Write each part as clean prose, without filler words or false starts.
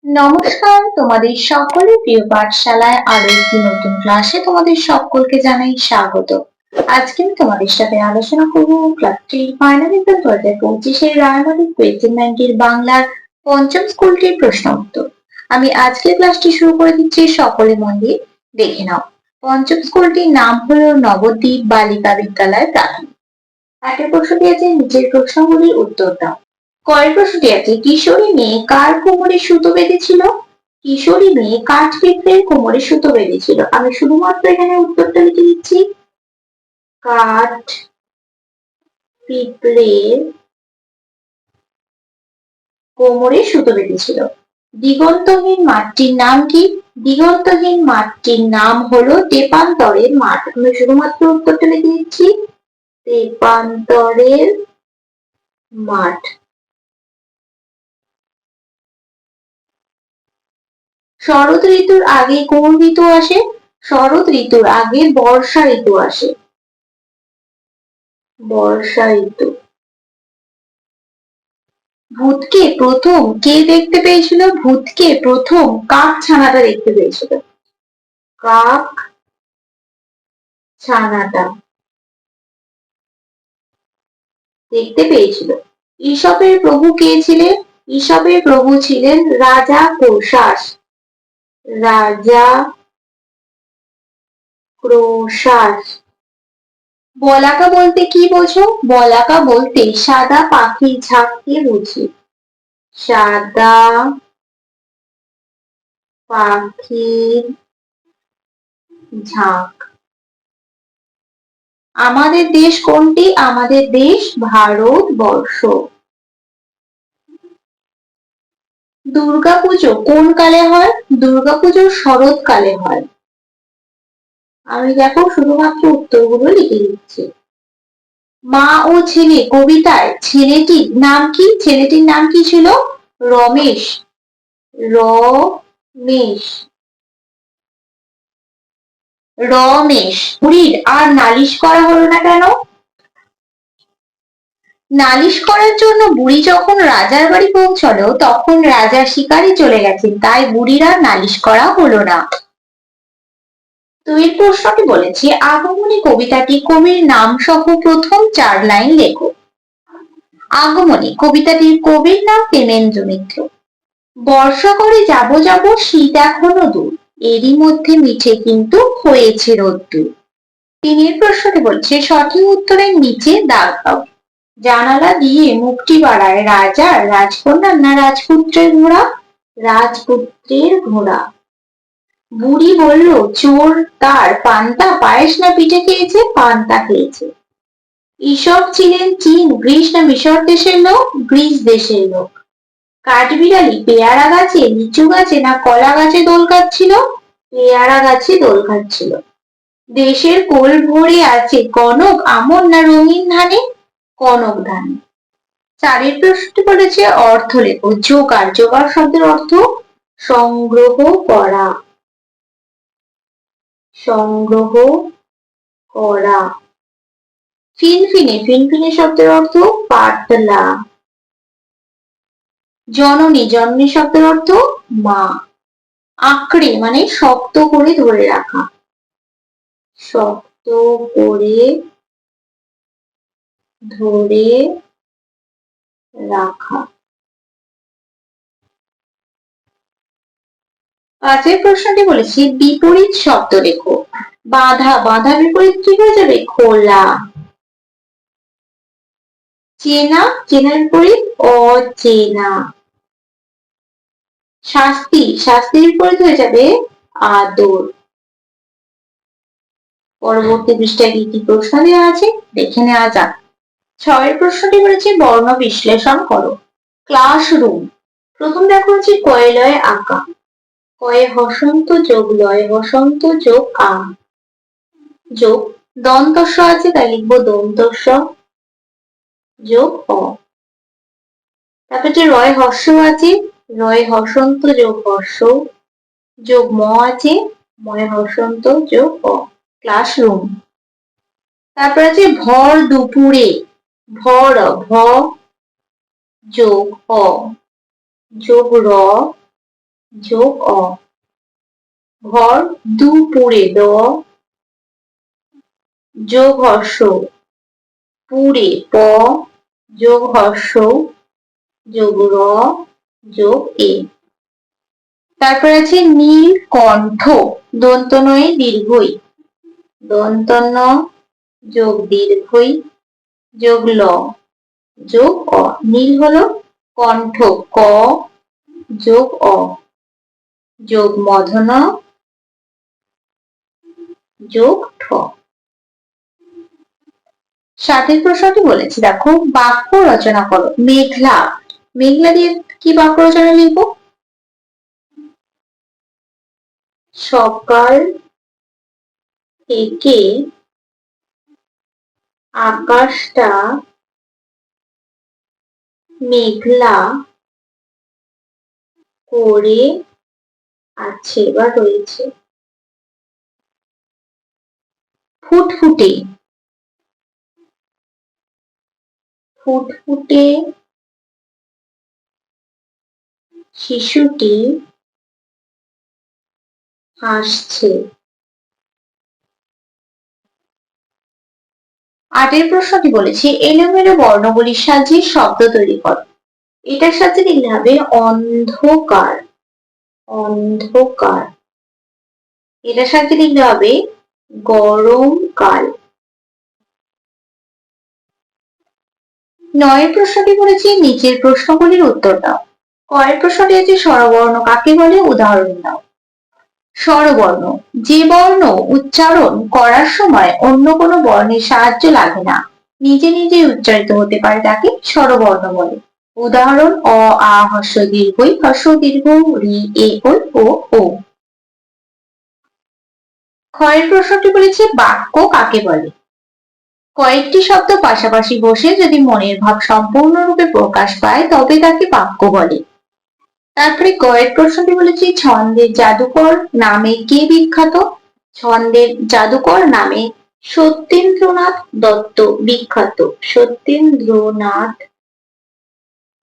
নমস্কার, তোমাদের সকলের প্রিয় পাঠশালায় আরো একটি নতুন ক্লাসে তোমাদের সকলকে জানাই স্বাগত। আজকে আমি তোমাদের সাথে আলোচনা করব class 3 final exam 2025 Ray Martin question ব্যাংকের বাংলার পঞ্চম স্কুলটির প্রশ্ন উত্তর। আমি আজকের ক্লাসটি শুরু করে দিচ্ছি, সকলে মন দিয়ে দেখে নাও। পঞ্চম স্কুলটির নাম হলো নবদ্বীপ বালিকা বিদ্যালয় প্রাথমিক। একটা প্রশ্ন দিয়েছে, নিচের প্রশ্নগুলির উত্তর দাও। কয়ের প্রশ্নটি আছে, কিশোরী মেয়ে কার কোমরে সুতো বেঁধেছিল? কিশোরী মেয়ে কাঠ পিঁপড়ের কোমরে সুতো বেঁধেছিল। আমি শুধুমাত্র এখানে উত্তরটা লিখে দিচ্ছি, কাঠ পিঁপড়ের কোমরে সুতো বেঁধেছিল। দিগন্তহীন মাঠটির নাম কি? দিগন্তহীন মাঠটির নাম হলো তেপান্তরের মাঠ। আমি শুধুমাত্র উত্তরটা লিখে দিচ্ছি, তেপান্তরের মাঠ। শরৎ ঋতুর আগে কোন ঋতু আসে? শরৎ ঋতুর আগে বর্ষা ঋতু আসে। বর্ষা ঋতু। ভূতকে প্রথম কে দেখতে পেয়েছিল? ভূতকে প্রথম কাক ছানাটা দেখতে পেয়েছিল। কাক ছানাটা দেখতে পেয়েছিল। ঈশপের প্রভু কে ছিলেন? ঈশপের প্রভু ছিলেন রাজা ক্রোশাস। রাজা ক্রোশাস। বলাকা বলতে কি বোঝো? বলাকা বলতে সাদা পাখির ঝাঁককে বুঝি। সাদা পাখির ঝাঁক। আমাদের দেশ কোনটি? আমাদের দেশ ভারতবর্ষ। দুর্গাপুজো কোন কালে হয়? দুর্গাপুজো শরৎকালে হয়। আমি দেখো শুধুমাত্র উত্তরগুলো লিখে দিচ্ছি। মা ও ছেলে কবিতায় ছেলেটির নাম কি? ছেলেটির নাম কি ছিল? রমেশ। রমেশ। রমেশ। বুড়ির আর নালিশ করা হলো না কেন? নালিশ করার জন্য বুড়ি যখন রাজার বাড়ি পৌঁছলো তখন রাজা শিকারে চলে গেছেন, তাই বুড়ির আর নালিশ করা হলো না। তো এই প্রশ্নটি বলেছে, আগমনী কবিতাটি কবির নাম সহ প্রথম 4 লাইন লেখো। আগমনী কবিতাটির কবির নাম প্রেমেন্দ্র মিত্র। বর্ষা করে যাব যাব শীত এখনো দূর, এরই মধ্যে মিঠে কিন্তু হয়েছে রোদ্দুর। তিনের প্রশ্নটি বলছে, সঠিক উত্তরের নিচে দাগ দাও। জানালা দিয়ে মুখটি বাড়ায় রাজা রাজকন্যা না রাজপুত্রের ঘোড়া? রাজপুত্রের ঘোড়া। বুড়ি বলল, চোর তার পান্তা পায়েস না পিঠে খেয়েছে? পান্তা খেয়েছে। ঈশপ ছিলেন চীন, গ্রিস না মিশর দেশের লোক? গ্রিস দেশের লোক। কাঠবিড়ালি পেয়ারা গাছে, লিচু গাছে না কলা গাছে দোল খাচ্ছিল? পেয়ারা গাছে দোল খাচ্ছিল। দেশের কোল ভরে আছে কনক আমন না রঙিন ধানে? কনক ধানে। চারের প্রশ্নটি বলেছে, অর্থ লেখো। জোগাড়। জোগাড় শব্দের অর্থ সংগ্রহ করা। সংগ্রহ করা। ফিনফিনে। ফিনফিনে শব্দের অর্থ পাতলা। জননী। জননী শব্দের অর্থ মা। আঁকড়ে মানে শক্ত করে ধরে রাখা। শক্ত করে ধরে রাখা। পাঁচের প্রশ্নটি বলেছি, বিপরীত শব্দ লেখো। বাধা। বাধা বিপরীত কি হয়ে যাবে? খোলা। চেনা। চেনার বিপরীত অচেনা। শাস্তি। শাস্তির বিপরীত হয়ে যাবে আদর। পরবর্তী পৃষ্ঠায় কি কি প্রশ্ন দেওয়া আছে দেখে নেওয়া যাক। 6 প্রশ্নটি বলেছে, বর্ণ বিশ্লেষণ করো। ক্লাসরুম। প্রথম দেখো হচ্ছে কয়ে লয়ে আঁকা। কয়ে হসন্ত যোগ লয়ে বসন্ত যোগ আ যোগ দন্তস্ব আছে, তাই লিখবো দন্তস্ব যোগ অ। তারপর যে রয় হর্ষ আছে, রয় হসন্ত যোগ হর্ষ যোগ ম আছে, ময় হসন্ত যোগ অ। ক্লাসরুম। তারপর আছে ভর দুপুরে। ভর ভ যোগ অ যোগ র যোগ অ। ঘর দুপুরে দ যোগ হর্ষ পুরে প যোগ হর্ষ যোগ র যোগ এ। তারপর আছে নীল কণ্ঠ দন্ত নয়ে দীর্ঘই দন্ত ন যোগ দীর্ঘই যোগ ল যোগ অ। নীল হলো কণ্ঠ ক যোগ অ যোগ মধন যোগ ঠ। সাথের প্রশ্নটি বলেছি দেখো বাক্য রচনা করো। মেঘলা মেঘলা দিয়ে কি বাক্য রচনা লিখবো? সকাল থেকে আকাশটা মেঘলা করে আছে বা রয়েছে। ফুটফুটে ফুটফুটে শিশুটি হাসছে। আটের প্রশ্নটি বলেছে এলোমেলো বর্ণগুলির সাহায্যে শব্দ তৈরি করো। এটার সাথে লিখতে হবে অন্ধকার অন্ধকার। এটার সাথে লিখতে হবে গরমকাল। নয়ের প্রশ্নটি বলেছি নিচের প্রশ্নগুলির উত্তর দাও। কয়ের প্রশ্নটি আছে স্বরবর্ণ কাকে বলে উদাহরণ দাও। স্বরবর্ণ যে বর্ণ উচ্চারণ করার সময় অন্য কোনো বর্ণের সাহায্য লাগে না, নিজে নিজে উচ্চারিত হতে পারে তাকে স্বরবর্ণ বলে। উদাহরণ অ আ হর্ষ দীর্ঘই হর্ষ দীর্ঘ রি এ ওই ও ও। ক্ষয়ের প্রশ্নটি বলেছে বাক্য কাকে বলে। কয়েকটি শব্দ পাশাপাশি বসে যদি মনের ভাব সম্পূর্ণরূপে প্রকাশ পায় তবে তাকে বাক্য বলে। তারপরে গয়ের প্রশ্নটি বলেছি ছন্দের জাদুকর নামে কে বিখ্যাত। ছন্দের জাদুকর নামে সত্যেন্দ্রনাথ দত্ত বিখ্যাত। সত্যেন্দ্রনাথ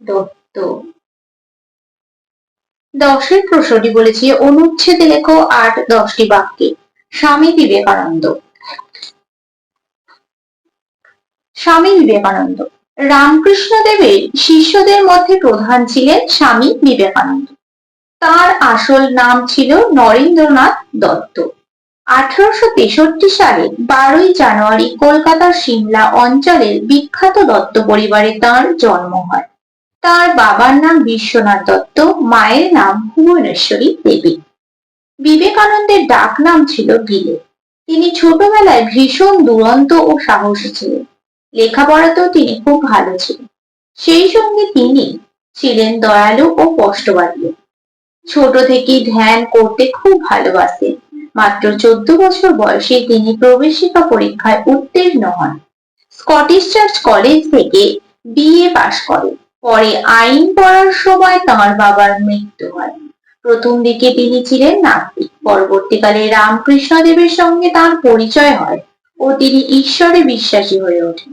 দত্ত। দশের প্রশ্নটি বলেছি অনুচ্ছেদে লেখো ৮-১০টি বাক্যে। স্বামী বিবেকানন্দ। স্বামী বিবেকানন্দ রামকৃষ্ণ দেবের শিষ্যদের মধ্যে প্রধান ছিলেন স্বামী বিবেকানন্দ। তার আসল নাম ছিল নরেন্দ্রনাথ দত্ত। 1863 সালে 12ই জানুয়ারি কলকাতার সিমলা অঞ্চলের বিখ্যাত দত্ত পরিবারে তার জন্ম হয়। তার বাবার নাম বিশ্বনাথ দত্ত, মায়ের নাম ভুবনেশ্বরী দেবী। বিবেকানন্দের ডাক নাম ছিল বিলে। তিনি ছোটবেলায় ভীষণ দুরন্ত ও সাহসী ছিলেন। লেখাপড়াতেও তিনি খুব ভালো ছিলেন। সেই সঙ্গে তিনি ছিলেন দয়ালু ও কষ্টবাদী। ছোট থেকেই ধ্যান করতে খুব ভালোবাসতেন। মাত্র 14 বছর বয়সে তিনি প্রবেশিকা পরীক্ষায় উত্তীর্ণ হন। স্কটিশ চার্চ কলেজ থেকে বিএ পাশ করেন। পরে আইন পড়ার সময় তাঁর বাবার মৃত্যু হয়। প্রথম দিকে তিনি ছিলেন নাস্তিক। পরবর্তীকালে রামকৃষ্ণ দেবের সঙ্গে তাঁর পরিচয় হয় ও তিনি ঈশ্বরে বিশ্বাসী হয়ে ওঠেন।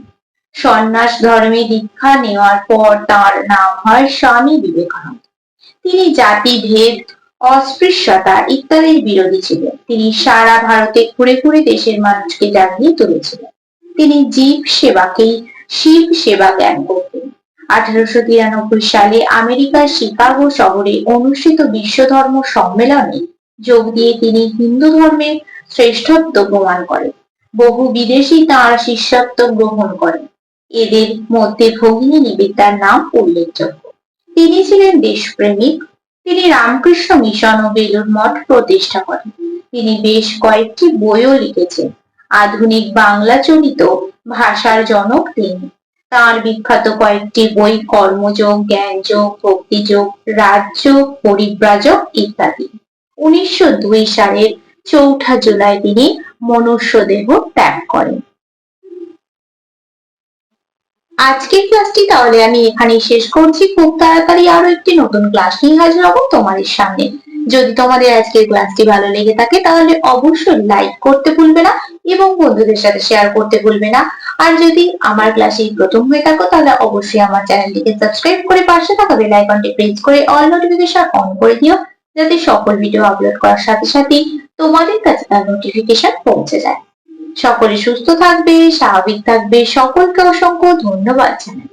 সন্ন্যাস ধর্মে দীক্ষা নেওয়ার পর তাঁর নাম হয় স্বামী বিবেকানন্দ। তিনি জাতিভেদ, অস্পৃশ্যতা ইত্যাদির বিরোধী ছিলেন। তিনি সারা ভারতে ঘুরে ঘুরে দেশের মানুষকে জাগিয়ে তুলেছিলেন। তিনি জীব সেবাকেই শিব সেবা জ্ঞান করতেন। 1893 সালে আমেরিকার শিকাগো শহরে অনুষ্ঠিত বিশ্ব ধর্ম সম্মেলনে যোগ দিয়ে তিনি হিন্দু ধর্মের শ্রেষ্ঠত্ব প্রমাণ করেন। বহু বিদেশী তাঁর শিষ্যত্ব গ্রহণ করেন। এদের মধ্যে ভগিনী নিবেদিতার নাম উল্লেখযোগ্য। তিনি ছিলেন দেশপ্রেমিক। তিনি রামকৃষ্ণ মিশন ও বেলুড় মঠ প্রতিষ্ঠা করেন। তিনি বেশ কয়েকটি বইও লিখেছেন। আধুনিক বাংলা চলিত ভাষার জনক তিনি। তাঁর বিখ্যাত কয়েকটি বই কর্মযোগ, জ্ঞানযোগ, ভক্তিযোগ, রাজযোগ, পরিব্রাজক ইত্যাদি। 1902 সালের 4 জুলাই তিনি মনুষ্য দেহ ত্যাগ করেন। আজকের ক্লাসটি তাহলে আমি এখানেই শেষ করছি। খুব তাড়াতাড়ি আরো একটি নতুন ক্লাস নিয়ে হাজির হব তোমাদের সামনে। যদি তোমাদের আজকের ক্লাসটি ভালো লেগে থাকে তাহলে অবশ্যই লাইক করতে ভুলবে না এবং বন্ধুদের সাথে শেয়ার করতে ভুলবে না। আর যদি আমার ক্লাসে প্রথম হয়ে থাকো তাহলে অবশ্যই আমার চ্যানেলটিকে সাবস্ক্রাইব করে পাশে থাকা বেল আইকনটি প্রেস করে অল নোটিফিকেশন অন করে দিও, যাতে সকল ভিডিও আপলোড করার সাথে সাথে তোমাদের কাছে তার নোটিফিকেশন পৌঁছে যায়। সকলে সুস্থ থাকবে, স্বাভাবিক থাকবে, সকলকে অসংখ্য ধন্যবাদ জানাই।